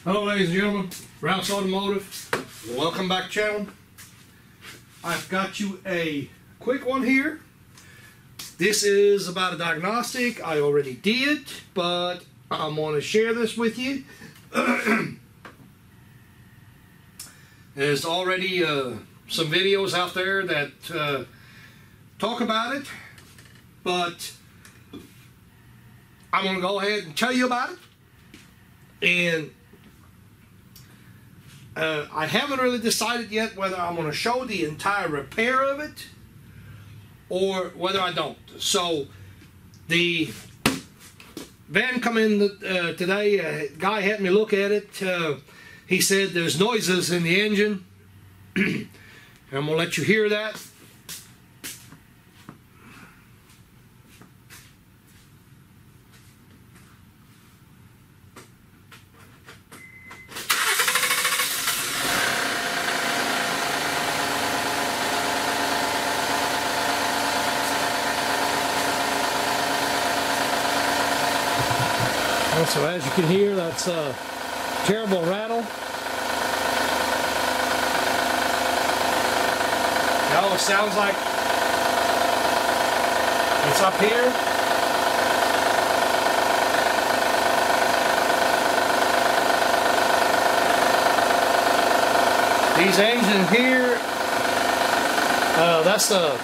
Hello ladies and gentlemen, Ralph's Automotive. Welcome back to the channel. I've got you a quick one here. This is about a diagnostic I already did, but I'm going to share this with you. There's already some videos out there that talk about it, but I'm going to go ahead and tell you about it. And I haven't really decided yet whether I'm going to show the entire repair of it or whether I don't. So the van come in today, a guy had me look at it. He said there's noises in the engine. And I'm going to let you hear that. So as you can hear, that's a terrible rattle. Now it sounds like it's up here. These engines here, that's the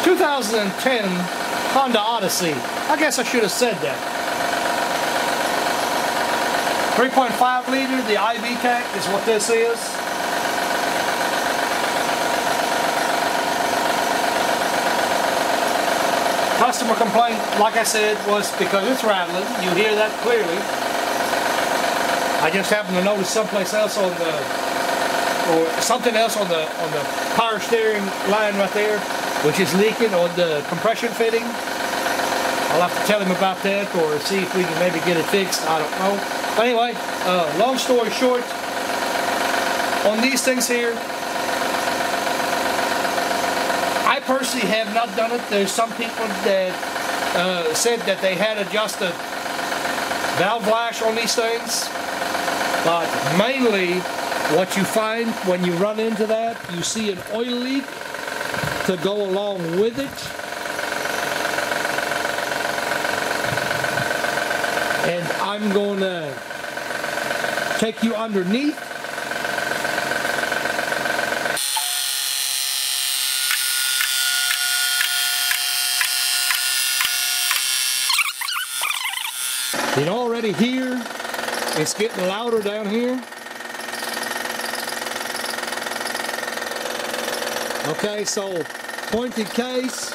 2010 Honda Odyssey. I guess I should have said that. 3.5 liter, the iVTEC is what this is. Customer complaint, like I said, was because it's rattling. You hear that clearly. I just happened to notice someplace else on the, or something else on the power steering line right there, which is leaking on the compression fitting. I'll have to tell him about that or see if we can maybe get it fixed. I don't know. But anyway, long story short, on these things here, I personally have not done it. There's some people that said that they had adjusted valve lash on these things. But mainly, what you find when you run into that, you see an oil leak to go along with it. And I'm going to take you underneath. You can already hear it's getting louder down here. Okay, so pointed case.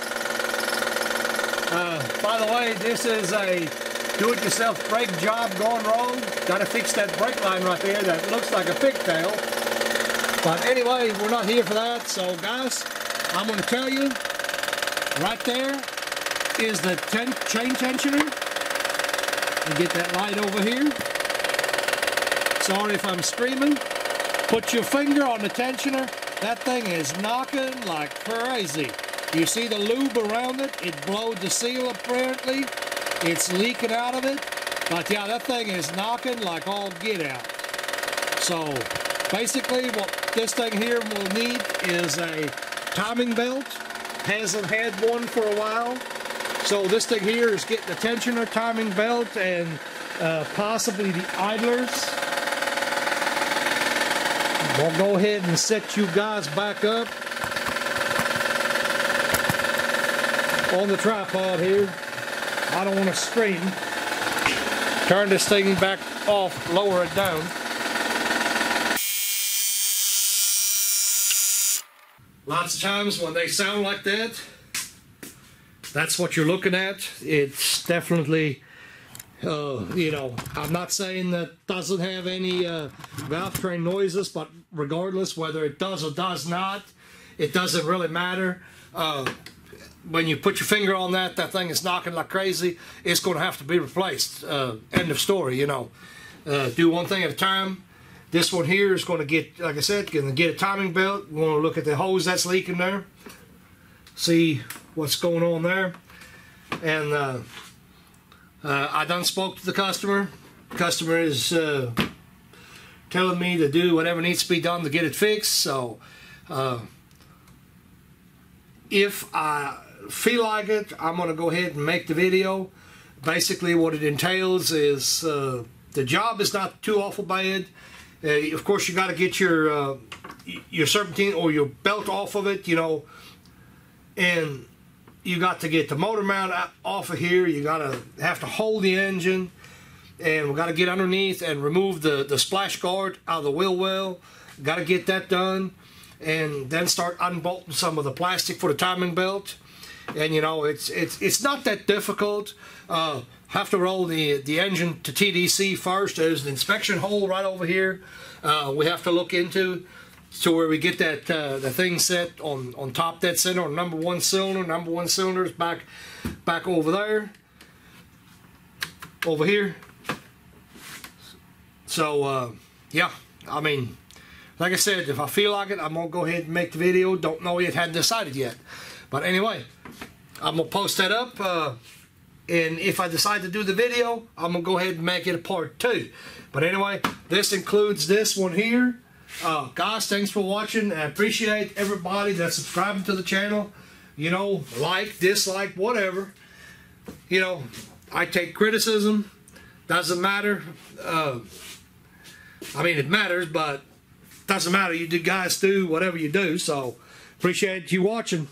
By the way, this is a do-it-yourself brake job gone wrong. Got to fix that brake line right there that looks like a pigtail. But anyway, we're not here for that. So guys, I'm going to tell you, right there is the chain tensioner. And get that light over here. Sorry if I'm screaming. Put your finger on the tensioner. That thing is knocking like crazy. You see the lube around it? It blowed the seal apparently. It's leaking out of it, but yeah, that thing is knocking like all get out. So basically what this thing here will need is a timing belt. Hasn't had one for a while. So this thing here is getting the tensioner, timing belt, and possibly the idlers. We'll go ahead and set you guys back up on the tripod here. I don't want to scream. Turn this thing back off, lower it down. Lots of times when they sound like that, that's what you're looking at. It's definitely, you know, I'm not saying that doesn't have any valve train noises, but regardless whether it does or does not, it doesn't really matter. When you put your finger on that, that thing is knocking like crazy. It's going to have to be replaced. End of story, you know. Do one thing at a time. This one here is going to get, like I said, going to get a timing belt. We want to look at the hose that's leaking there. See what's going on there. And I done spoke to the customer. customer is telling me to do whatever needs to be done to get it fixed. So if I feel like it, I'm going to go ahead and make the video. Basically what it entails is the job is not too awful bad. Of course, you got to get your serpentine or your belt off of it, you know, and you got to get the motor mount off of here. You have to hold the engine, and we got to get underneath and remove the splash guard out of the wheel well. Got to get that done, and then start unbolting some of the plastic for the timing belt. And you know, it's not that difficult. Have to roll the engine to TDC first. There's an inspection hole right over here. We have to look into to where we get that the thing set on top that center on number one cylinder. Number one cylinder is back over there, over here. So yeah, I mean, like I said, if I feel like it, I'm gonna go ahead and make the video. Don't know yet, hadn't decided yet. But anyway, I'm gonna post that up, and if I decide to do the video, I'm gonna go ahead and make it a part 2. But anyway, this includes this one here. Guys, thanks for watching. I appreciate everybody that's subscribing to the channel. You know, like, dislike, whatever. You know, I take criticism. Doesn't matter. I mean, it matters, but doesn't matter. You guys do whatever you do. So, appreciate you watching.